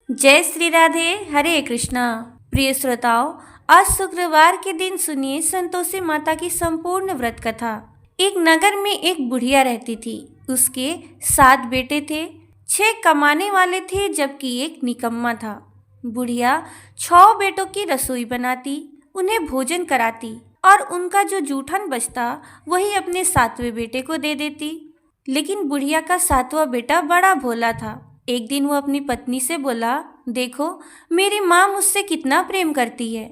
जय श्री राधे, हरे कृष्णा। प्रिय श्रोताओं, आज शुक्रवार के दिन सुनिए संतोषी माता की संपूर्ण व्रत कथा। एक नगर में एक बुढ़िया रहती थी। उसके 7 बेटे थे। 6 कमाने वाले थे जबकि एक निकम्मा था। बुढ़िया 6 बेटों की रसोई बनाती, उन्हें भोजन कराती और उनका जो जूठन बचता वही अपने 7वें बेटे को दे देती। लेकिन बुढ़िया का 7वां बेटा बड़ा भोला था। एक दिन वो अपनी पत्नी से बोला, देखो मेरी माँ मुझसे कितना प्रेम करती है।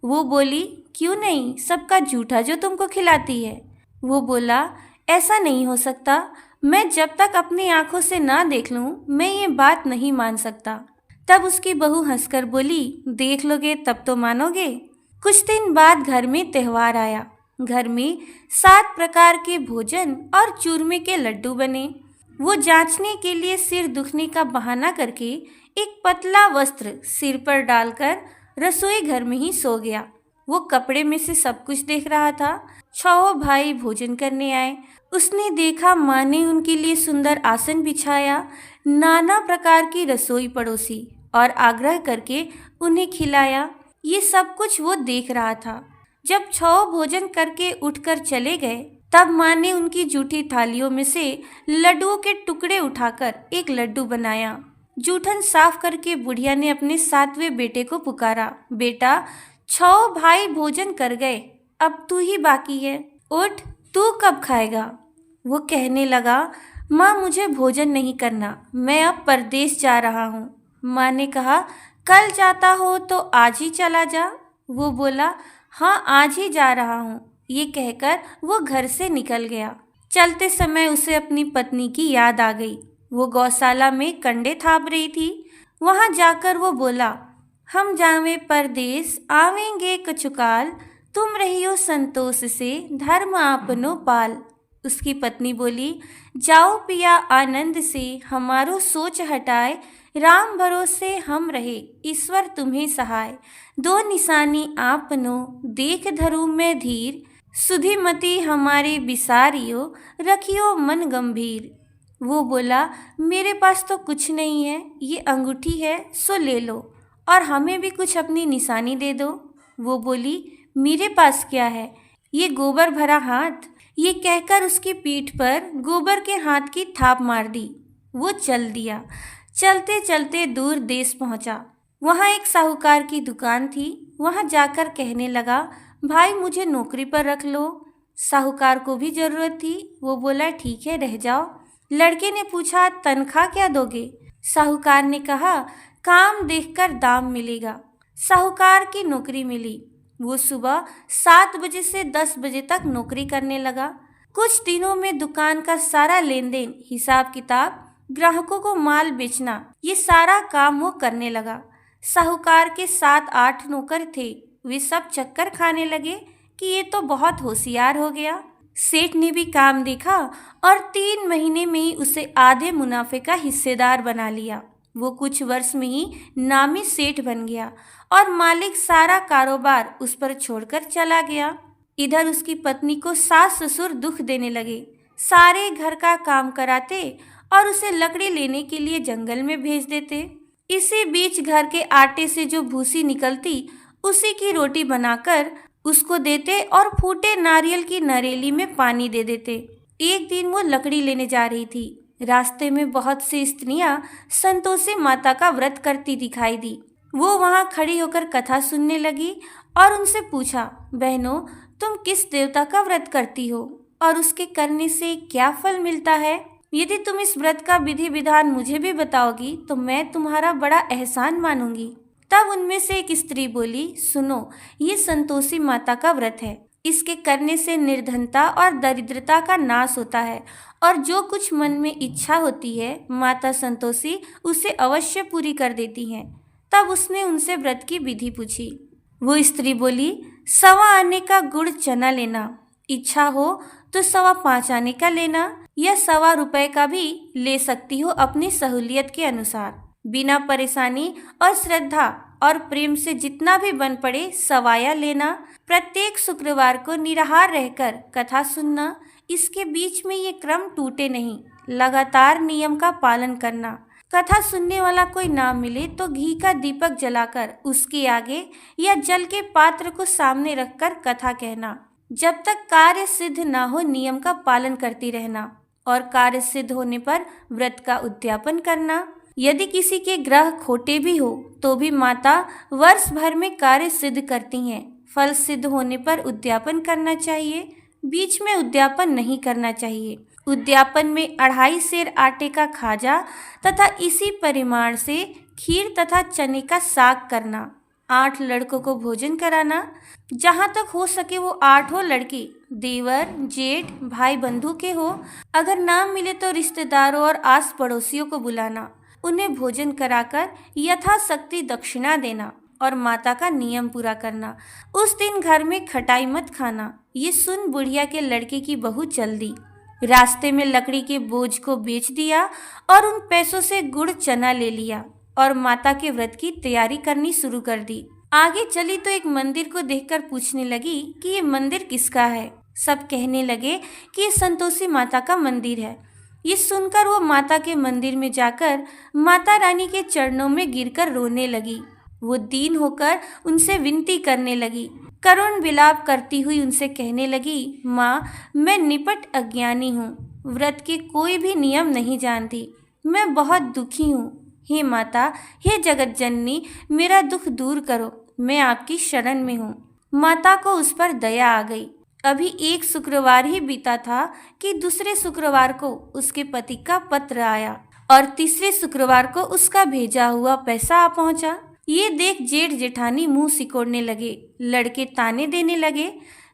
वो बोली, क्यों नहीं, सबका जूठा जो तुमको खिलाती है। वो बोला, ऐसा नहीं हो सकता, मैं जब तक अपनी आंखों से ना देख लूं मैं ये बात नहीं मान सकता। तब उसकी बहू हंसकर बोली, देख लोगे तब तो मानोगे। कुछ दिन बाद घर में त्योहार आया। घर में 7 प्रकार के भोजन और चूरमे के लड्डू बने। वो जांचने के लिए सिर दुखने का बहाना करके एक पतला वस्त्र सिर पर डालकर रसोई घर में ही सो गया। वो कपड़े में से सब कुछ देख रहा था। 6 भाई भोजन करने आए। उसने देखा माँ ने उनके लिए सुंदर आसन बिछाया, नाना प्रकार की रसोई परोसी और आग्रह करके उन्हें खिलाया। ये सब कुछ वो देख रहा था। जब 6 भोजन करके उठकर चले गए, तब माँ ने उनकी जूठी थालियों में से लड्डुओं के टुकड़े उठाकर एक लड्डू बनाया। जूठन साफ करके बुढ़िया ने अपने 7वें बेटे को पुकारा, बेटा 6 भाई भोजन कर गए, अब तू ही बाकी है, उठ, तू कब खाएगा। वो कहने लगा, माँ मुझे भोजन नहीं करना, मैं अब परदेश जा रहा हूँ। माँ ने कहा, कल जाता हो तो आज ही चला जा। वो बोला, हाँ आज ही जा रहा हूँ। ये कहकर वो घर से निकल गया। चलते समय उसे अपनी पत्नी की याद आ गई। वो गौशाला में कंडे थाप रही थी। वहां जाकर वो बोला, हम जावे परदेस आवेंगे कछुकाल, तुम रहियो संतोष से धर्म आपनो पाल। उसकी पत्नी बोली, जाओ पिया आनंद से हमारो सोच हटाए, राम भरोसे हम रहे ईश्वर तुम्हें सहाय। 2 निशानी आपनो देख धरू में धीर, सुधीमती हमारे बिसारियो रखियो मन गंभीर। वो बोला, मेरे पास तो कुछ नहीं है, ये अंगूठी है सो ले लो और हमें भी कुछ अपनी निशानी दे दो। वो बोली, मेरे पास क्या है, ये गोबर भरा हाथ। ये कहकर उसकी पीठ पर गोबर के हाथ की थाप मार दी। वो चल दिया। चलते चलते दूर देश पहुंचा। वहां एक साहूकार की दुकान थी। वहां जाकर कहने लगा, भाई मुझे नौकरी पर रख लो। साहूकार को भी जरूरत थी। वो बोला, ठीक है रह जाओ। लड़के ने पूछा, तनख्वाह क्या दोगे। साहूकार ने कहा, काम देखकर दाम मिलेगा। साहूकार की नौकरी मिली। वो सुबह 7 बजे से 10 बजे तक नौकरी करने लगा। कुछ दिनों में दुकान का सारा लेन देन, हिसाब किताब, ग्राहकों को माल बेचना, ये सारा काम वो करने लगा। साहूकार के 7-8 नौकर थे। वे सब चक्कर खाने लगे कि ये तो बहुत होशियार हो गया। सेठ ने भी काम देखा और 3 महीने में ही उसे आधे मुनाफे का हिस्सेदार बना लिया। वो कुछ वर्ष में ही नामी सेठ बन गया और मालिक सारा कारोबार उस पर छोड़कर चला गया। इधर उसकी पत्नी को सास ससुर दुख देने लगे। सारे घर का काम कराते और उसे लकड़ी लेने के लिए जंगल में भेज देते। इसी बीच घर के आटे से जो भूसी निकलती उसी की रोटी बनाकर उसको देते और फूटे नारियल की नरेली में पानी दे देते। एक दिन वो लकड़ी लेने जा रही थी। रास्ते में बहुत सी स्त्रियां संतोषी माता का व्रत करती दिखाई दी। वो वहां खड़ी होकर कथा सुनने लगी और उनसे पूछा, बहनों तुम किस देवता का व्रत करती हो और उसके करने से क्या फल मिलता है। यदि तुम इस व्रत का विधि विधान मुझे भी बताओगी तो मैं तुम्हारा बड़ा एहसान मानूंगी। तब उनमें से एक स्त्री बोली, सुनो, ये संतोषी माता का व्रत है। इसके करने से निर्धनता और दरिद्रता का नाश होता है और जो कुछ मन में इच्छा होती है माता संतोषी उसे अवश्य पूरी कर देती हैं। तब उसने उनसे व्रत की विधि पूछी। वो स्त्री बोली, 1.25 आने का गुड़ चना लेना, इच्छा हो तो 5.25 आने का लेना या 1.25 रुपए का भी ले सकती हो अपनी सहूलियत के अनुसार। बिना परेशानी और श्रद्धा और प्रेम से जितना भी बन पड़े सवाया लेना। प्रत्येक शुक्रवार को निराहार रहकर कथा सुनना। इसके बीच में ये क्रम टूटे नहीं। लगातार नियम का पालन करना। कथा सुनने वाला कोई ना मिले तो घी का दीपक जलाकर उसके आगे या जल के पात्र को सामने रखकर कथा कहना। जब तक कार्य सिद्ध ना हो नियम का पालन करती रहना और कार्य सिद्ध होने पर व्रत का उद्यापन करना। यदि किसी के ग्रह खोटे भी हो तो भी माता वर्ष भर में कार्य सिद्ध करती हैं। फल सिद्ध होने पर उद्यापन करना चाहिए, बीच में उद्यापन नहीं करना चाहिए। उद्यापन में 2.5 सेर आटे का खाजा तथा इसी परिमाण से खीर तथा चने का साग करना। 8 लड़कों को भोजन कराना। जहाँ तक हो सके वो 8 लड़के देवर जेठ भाई बंधु के हो। अगर ना मिले तो रिश्तेदारों और आस पड़ोसियों को बुलाना, उन्हें भोजन कराकर यथाशक्ति दक्षिणा देना और माता का नियम पूरा करना। उस दिन घर में खटाई मत खाना। ये सुन बुढ़िया के लड़के की बहू चल दी। रास्ते में लकड़ी के बोझ को बेच दिया और उन पैसों से गुड़ चना ले लिया और माता के व्रत की तैयारी करनी शुरू कर दी। आगे चली तो एक मंदिर को देखकर पूछने लगी कि ये मंदिर किसका है। सब कहने लगे कि ये संतोषी माता का मंदिर है। ये सुनकर वो माता के मंदिर में जाकर माता रानी के चरणों में गिरकर रोने लगी। वो दीन होकर उनसे विनती करने लगी। करुण विलाप करती हुई उनसे कहने लगी, माँ, मैं निपट अज्ञानी हूँ, व्रत के कोई भी नियम नहीं जानती। मैं बहुत दुखी हूँ। हे माता, हे जगत जननी, मेरा दुख दूर करो, मैं आपकी शरण में हूँ। माता को उस पर दया आ गई। अभी एक शुक्रवार ही बीता था कि दूसरे शुक्रवार को उसके पति का पत्र आया और तीसरे शुक्रवार को उसका भेजा हुआ पैसा आ पहुंचा। ये देख जेठ जेठानी मुंह सिकोड़ने लगे। लड़के ताने देने लगे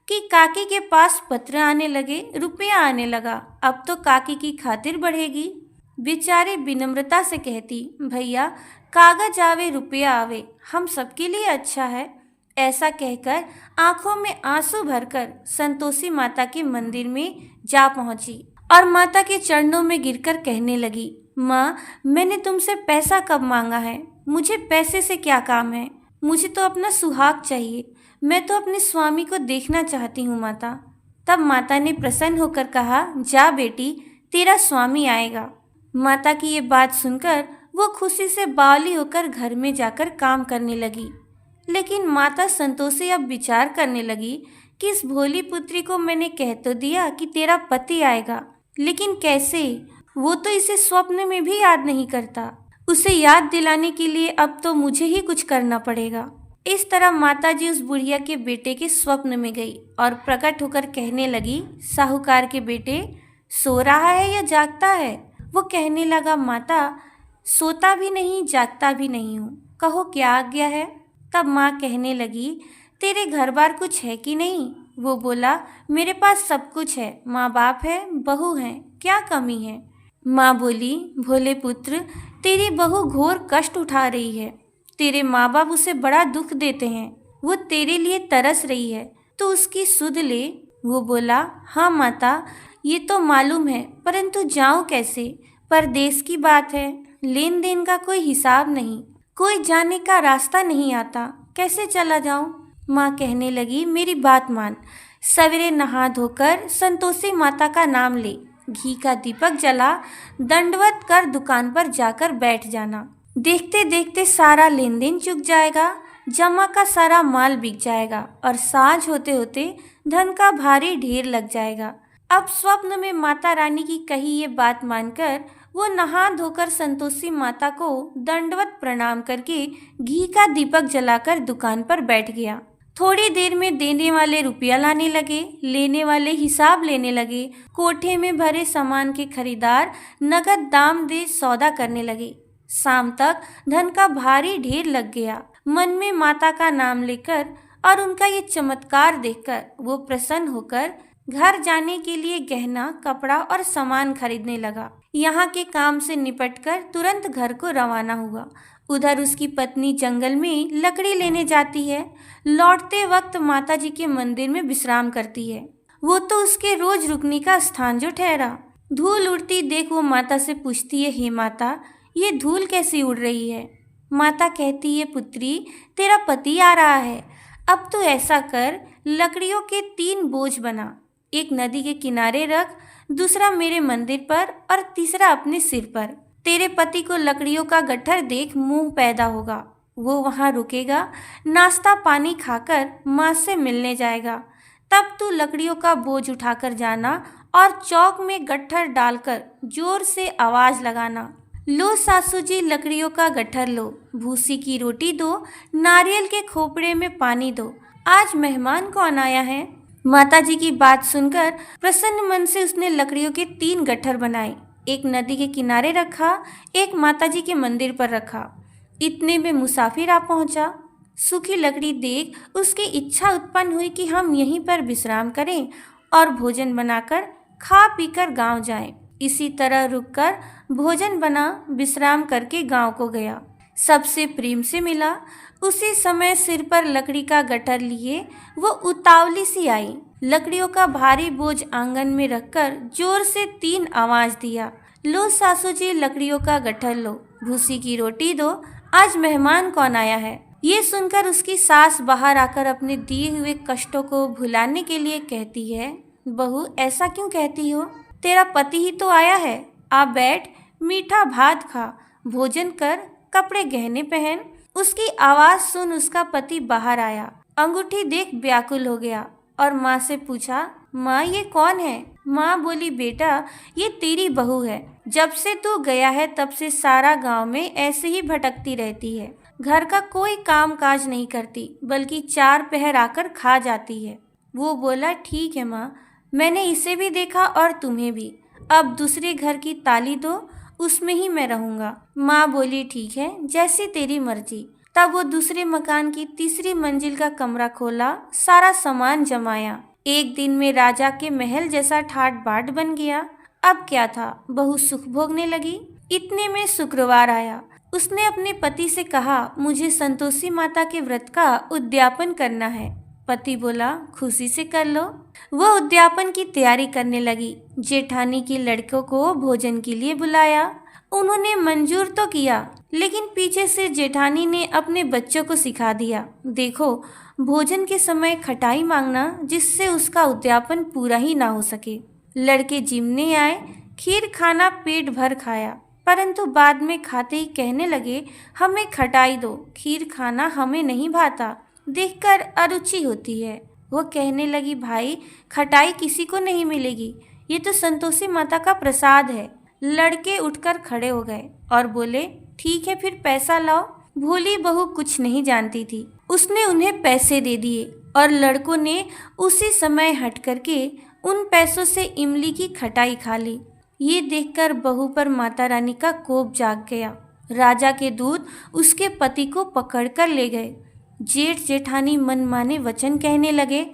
कि काकी के पास पत्र आने लगे, रुपया आने लगा, अब तो काकी की खातिर बढ़ेगी। बेचारी विनम्रता से कहती, भैया, कागज आवे रुपया आवे, हम सबके लिए अच्छा है। ऐसा कहकर आंखों में आंसू भरकर संतोषी माता के मंदिर में जा पहुंची और माता के चरणों में गिरकर कहने लगी, माँ, मैंने तुमसे पैसा कब मांगा है? मुझे पैसे से क्या काम है? मुझे तो अपना सुहाग चाहिए। मैं तो अपने स्वामी को देखना चाहती हूँ माता। तब माता ने प्रसन्न होकर कहा, जा बेटी, तेरा स्वामी आएगा। माता की ये बात सुनकर वो खुशी से बावली होकर घर में जाकर काम करने लगी। लेकिन माता संतोषी अब विचार करने लगी कि इस भोली पुत्री को मैंने कह तो दिया कि तेरा पति आएगा, लेकिन कैसे? वो तो इसे स्वप्न में भी याद नहीं करता। उसे याद दिलाने के लिए अब तो मुझे ही कुछ करना पड़ेगा। इस तरह माताजी उस बुढ़िया के बेटे के स्वप्न में गई और प्रकट होकर कहने लगी, साहूकार के बेटे, सो रहा है या जागता है? वो कहने लगा, माता, सोता भी नहीं जागता भी नहीं हूँ, कहो क्या आज्ञा है? तब माँ कहने लगी, तेरे घर बार कुछ है कि नहीं? वो बोला, मेरे पास सब कुछ है, माँ बाप है, बहू है, क्या कमी है? माँ बोली, भोले पुत्र, तेरी बहू घोर कष्ट उठा रही है। तेरे माँ बाप उसे बड़ा दुख देते हैं। वो तेरे लिए तरस रही है, तो उसकी सुध ले। वो बोला, हाँ माता, ये तो मालूम है, परंतु जाऊँ कैसे? परदेश की बात है, लेन देन का कोई हिसाब नहीं, कोई जाने का रास्ता नहीं आता, कैसे चला जाऊं? माँ कहने लगी, मेरी बात मान, सवेरे नहा धोकर संतोषी माता का नाम ले, घी का दीपक जला, दंडवत कर दुकान पर जाकर बैठ जाना। देखते देखते सारा लेन देन चुक जाएगा, जमा का सारा माल बिक जाएगा और साँझ होते होते धन का भारी ढेर लग जाएगा। अब स्वप्न में माता रानी की कही ये बात मानकर वो नहा धोकर संतोषी माता को दंडवत प्रणाम करके घी का दीपक जलाकर दुकान पर बैठ गया। थोड़ी देर में देने वाले रुपया लाने लगे, लेने वाले हिसाब लेने लगे। कोठे में भरे सामान के खरीदार नगद दाम दे सौदा करने लगे। शाम तक धन का भारी ढेर लग गया। मन में माता का नाम लेकर और उनका ये चमत्कार देखकर वो प्रसन्न होकर घर जाने के लिए गहना, कपड़ा और सामान खरीदने लगा। यहाँ के काम से निपटकर तुरंत घर को रवाना हुआ। उधर उसकी पत्नी जंगल में लकड़ी लेने जाती है। लौटते वक्त माताजी के मंदिर में विश्राम करती है। वो तो उसके रोज रुकने का स्थान जो ठहरा। धूल उड़ती देख वो माता से पूछती है, हे माता, ये धूल कैसी उड़ रही है? माता कहती है, पुत्री, तेरा पति आ रहा है। अब तो ऐसा कर, लकड़ियों के 3 बोझ बना, एक नदी के किनारे रख, दूसरा मेरे मंदिर पर और तीसरा अपने सिर पर। तेरे पति को लकड़ियों का गट्ठर देख मोह पैदा होगा। वो वहां रुकेगा, नाश्ता पानी खाकर माँ से मिलने जाएगा। तब तू लकड़ियों का बोझ उठाकर जाना और चौक में गट्ठर डालकर जोर से आवाज लगाना, लो सासू जी लकड़ियों का गट्ठर लो, भूसी की रोटी दो, नारियल के खोपड़े में पानी दो, आज मेहमान कौन आया है। माताजी की बात सुनकर प्रसन्न मन से उसने लकड़ियों के 3 गट्ठर बनाए। एक नदी के किनारे रखा, एक माताजी के मंदिर पर रखा। इतने में मुसाफिर आ पहुंचा। सूखी लकड़ी देख उसकी इच्छा उत्पन्न हुई कि हम यहीं पर विश्राम करें और भोजन बनाकर खा पीकर गांव जाएं। इसी तरह रुककर भोजन बना, विश्राम करके गांव को गया। सबसे प्रेम से मिला। उसी समय सिर पर लकड़ी का गट्ठर लिए वो उतावली सी आई। लकड़ियों का भारी बोझ आंगन में रखकर जोर से 3 आवाज दिया, लो सासू जी लकड़ियों का गट्ठर लो, भूसी की रोटी दो, आज मेहमान कौन आया है। ये सुनकर उसकी सास बाहर आकर अपने दिए हुए कष्टों को भुलाने के लिए कहती है, बहू ऐसा क्यों कहती हो, तेरा पति ही तो आया है। आ बैठ, मीठा भात खा, भोजन कर, कपड़े गहने पहन। उसकी आवाज सुन उसका पति बाहर आया। अंगूठी देख व्याकुल हो गया और माँ से पूछा, माँ ये कौन है। माँ बोली, बेटा ये तेरी बहू है। जब से तू गया है तब से सारा गांव में ऐसे ही भटकती रहती है। घर का कोई काम काज नहीं करती, बल्कि 4 पहर आकर खा जाती है। वो बोला, ठीक है माँ, मैंने इसे भी देखा और तुम्हें भी। अब दूसरे घर की ताली दो, उसमें ही मैं रहूंगा। माँ बोली, ठीक है, जैसी तेरी मर्जी। तब वो दूसरे मकान की 3री मंजिल का कमरा खोला, सारा सामान जमाया। एक दिन में राजा के महल जैसा ठाट बाट बन गया। अब क्या था, बहू सुख भोगने लगी। इतने में शुक्रवार आया। उसने अपने पति से कहा, मुझे संतोषी माता के व्रत का उद्यापन करना है। पति बोला, खुशी से कर लो। वह उद्यापन की तैयारी करने लगी। जेठानी के लड़कों को भोजन के लिए बुलाया। उन्होंने मंजूर तो किया, लेकिन पीछे से जेठानी ने अपने बच्चों को सिखा दिया, देखो भोजन के समय खटाई मांगना, जिससे उसका उद्यापन पूरा ही ना हो सके। लड़के जिमने आए, खीर खाना पेट भर खाया, परंतु बाद में खाते ही कहने लगे, हमें खटाई दो, खीर खाना हमें नहीं भाता, देखकर अरुचि होती है। वो कहने लगी, भाई खटाई किसी को नहीं मिलेगी, ये तो संतोषी माता का प्रसाद है। लड़के उठकर खड़े हो गए और बोले, ठीक है फिर पैसा लाओ। भोली बहू कुछ नहीं जानती थी। उसने उन्हें पैसे दे दिए और लड़कों ने उसी समय हट करके उन पैसों से इमली की खटाई खा ली। ये देखकर बहू पर माता रानी का कोप जाग गया। राजा के दूत उसके पति को पकड़कर ले गए। जेठ जेठानी मनमाने वचन कहने लगे,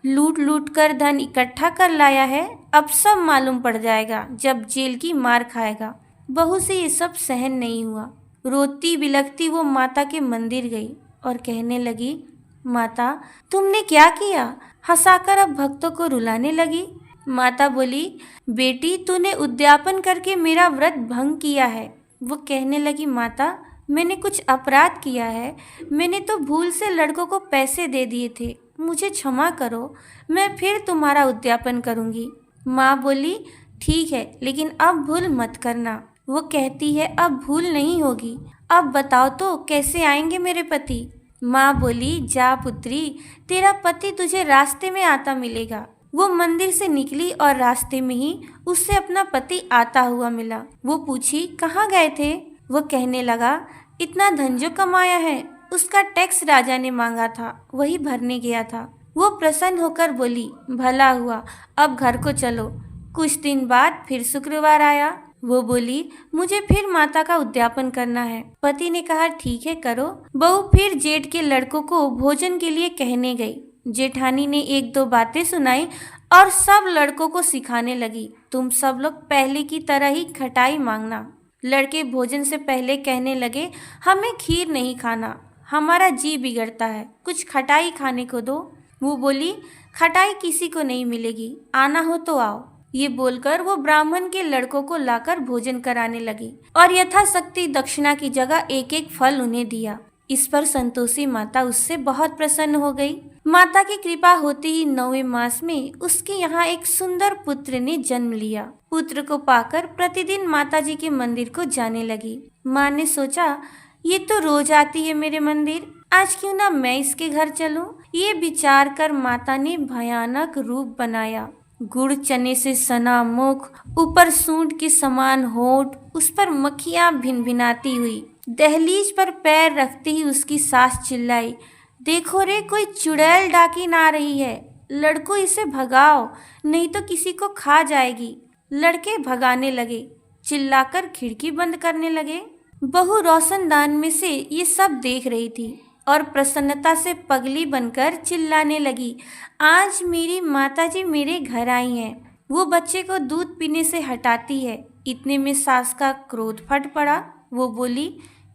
लूट लूट कर धन इकट्ठा कर लाया है, अब सब मालूम पड़ जाएगा जब जेल की मार खाएगा। बहू से ये सब सहन नहीं हुआ। रोती बिलखती वो माता के मंदिर गई और कहने लगी, माता तुमने क्या किया। हंसाकर अब भक्तों को रुलाने लगी। माता बोली, बेटी तूने उद्यापन करके मेरा व्रत भंग किया है। वो कहने लगी, माता मैंने कुछ अपराध किया है, मैंने तो भूल से लड़कों को पैसे दे दिए थे, मुझे क्षमा करो, मैं फिर तुम्हारा उद्यापन करूंगी। माँ बोली, ठीक है, लेकिन अब भूल मत करना। वो कहती है, अब भूल नहीं होगी। अब बताओ तो कैसे आएंगे मेरे पति। माँ बोली, जा पुत्री, तेरा पति तुझे रास्ते में आता मिलेगा। वो मंदिर से निकली और रास्ते में ही उससे अपना पति आता हुआ मिला। वो पूछी, कहाँ गए थे। वो कहने लगा, इतना धन जो कमाया है उसका टैक्स राजा ने मांगा था, वही भरने गया था। वो प्रसन्न होकर बोली, भला हुआ, अब घर को चलो। कुछ दिन बाद फिर शुक्रवार आया। वो बोली, मुझे फिर माता का उद्यापन करना है। पति ने कहा, ठीक है करो। बहू फिर जेठ के लड़कों को भोजन के लिए कहने गई। जेठानी ने 1-2 बातें सुनाई और सब लड़कों को सिखाने लगी, तुम सब लोग पहले की तरह ही खटाई मांगना। लड़के भोजन से पहले कहने लगे, हमें खीर नहीं खाना, हमारा जी बिगड़ता है, कुछ खटाई खाने को दो। वो बोली, खटाई किसी को नहीं मिलेगी, आना हो तो आओ। ये बोलकर वो ब्राह्मण के लड़कों को लाकर भोजन कराने लगी और यथाशक्ति दक्षिणा की जगह 1-1 फल उन्हें दिया। इस पर संतोषी माता उससे बहुत प्रसन्न हो गई। माता की कृपा होते ही 9वें मास में उसके यहाँ एक सुंदर पुत्र ने जन्म लिया। पुत्र को पाकर प्रतिदिन माता जी के मंदिर को जाने लगी। माँ ने सोचा, ये तो रोज आती है मेरे मंदिर, आज क्यों ना मैं इसके घर चलूं। ये विचार कर माता ने भयानक रूप बनाया। गुड़ चने से सना मुख, ऊपर सूंड के समान होठ, उस पर मक्खियां भिनभिनाती हुई। दहलीज पर पैर रखते ही उसकी सास चिल्लाई, देखो रे, कोई चुड़ैल डाकिन आ रही है, लड़कों इसे भगाओ, नहीं तो किसी को खा जाएगी। लड़के भगाने लगे, चिल्लाकर खिड़की बंद करने लगे। बहू रोशनदान में से ये सब देख रही थी और प्रसन्नता से पगली बनकर चिल्लाने लगी, आज मेरी माताजी मेरे घर आई हैं। वो बच्चे को दूध पीने से हटाती है। इतने में सास का क्रोध फट पड़ा। वो बोली,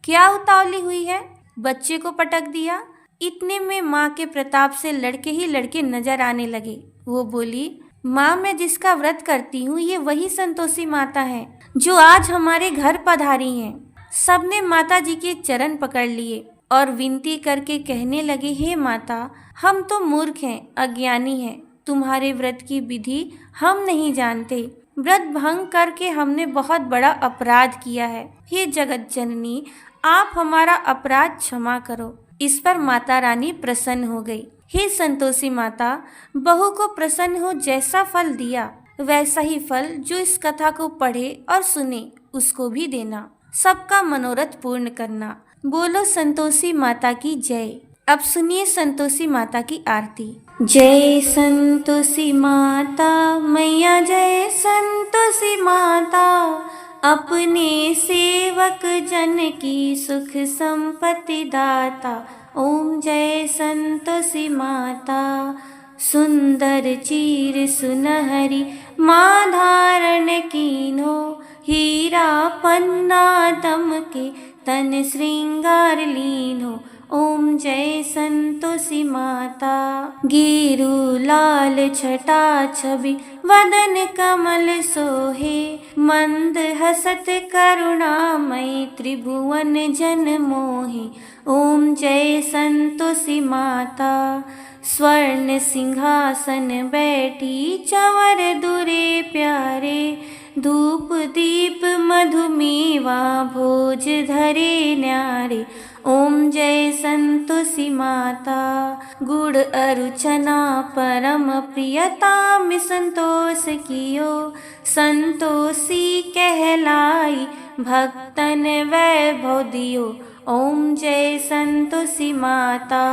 क्या उतावली हुई है, बच्चे को पटक दिया। इतने में माँ के प्रताप से लड़के ही लड़के नजर आने लगे। वो बोली, माँ, मैं जिसका व्रत करती हूँ ये वही संतोषी माता है जो आज हमारे घर पधारी हैं। सबने माता जी के चरण पकड़ लिए और विनती करके कहने लगे, हे माता, हम तो मूर्ख हैं, अज्ञानी हैं, तुम्हारे व्रत की विधि हम नहीं जानते। व्रत भंग करके हमने बहुत बड़ा अपराध किया है। हे जगत जननी, आप हमारा अपराध क्षमा करो। इस पर माता रानी प्रसन्न हो गई। हे संतोषी माता, बहू को प्रसन्न हो जैसा फल दिया वैसा ही फल जो इस कथा को पढ़े और सुने उसको भी देना। सबका मनोरथ पूर्ण करना। बोलो संतोषी माता की जय। अब सुनिए संतोषी माता की आरती। जय संतोषी माता मैया, जय संतोषी माता, अपने सेवक जन की सुख संपत्ति दाता। ओम जय संतोषी माता। सुंदर चीर सुनहरी माँ धारण कीन्हो, हीरा पन्ना दमके तन श्रृंगार लीन्हो। ओम जय संतोषी माता। गिरु लाल छटा छवि वदन कमल सोहे, मंद हसत करुणामयी त्रिभुवन जन मोहे। ओम जय संतोषी माता। स्वर्ण सिंहासन बैठी चंवर दुरे प्यारे, धूप दीप मधुमेवा भोज धरे न्यारे। ओम जय संतोषी माता। गुड़ अरुचना परम प्रियताम संतोष कियो, संतोषी कहलाई भक्तन वैभव दियो। ओम जय संतोषी माता।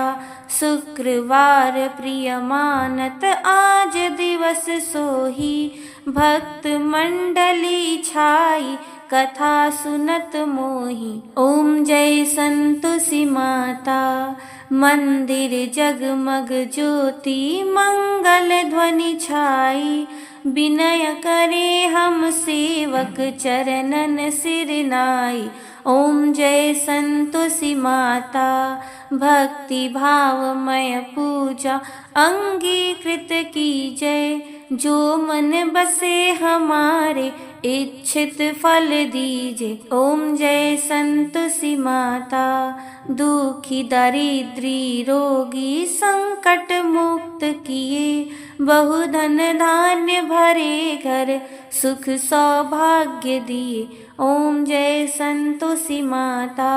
शुक्रवार प्रिय मानत आज दिवस सोही, भक्त मंडली छाई कथा सुनत मोही। ओम जय संतोषी माता। मंदिर जगमग ज्योति मंगल ध्वनि छाई, विनय करे हम सेवक चरणन सिर नाई। ओम जय संतोषी माता। भक्ति भावमय पूजा अंगीकृत की जय, जो मन बसे हमारे इच्छित फल दीजे। ओम जय संतोषी माता। दुखी दरिद्री रोगी संकट मुक्त किए, बहुधन धान्य भरे घर सुख सौभाग्य दिए। ओम जय संतोषी माता।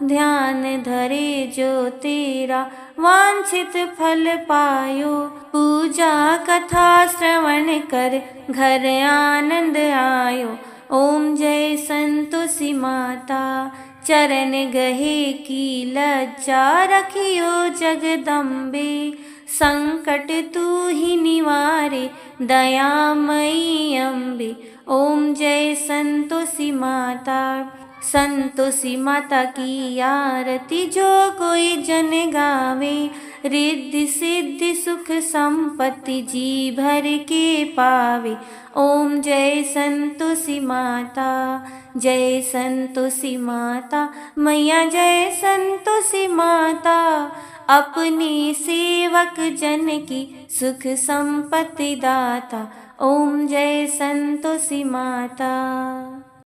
ध्यान धरे जो तेरा वांछित फल पायो, पूजा कथा श्रवण कर घर आनंद आयो। ओम जय संतोषी माता। चरण गहे की लज्जा रखियो जगदम्बे, संकट तू ही निवारे दयामयी अम्बे। ओम जय संतोषी माता। संतोषी माता की आरती जो कोई जन गावे, रिद्धि सिद्धि सुख संपत्ति जी भर के पावे। ओम जय संतोषी माता। जय संतोषी माता मैया, जय संतोषी माता, अपने सेवक जन की सुख संपत्ति दाता। ओम जय संतोषी माता।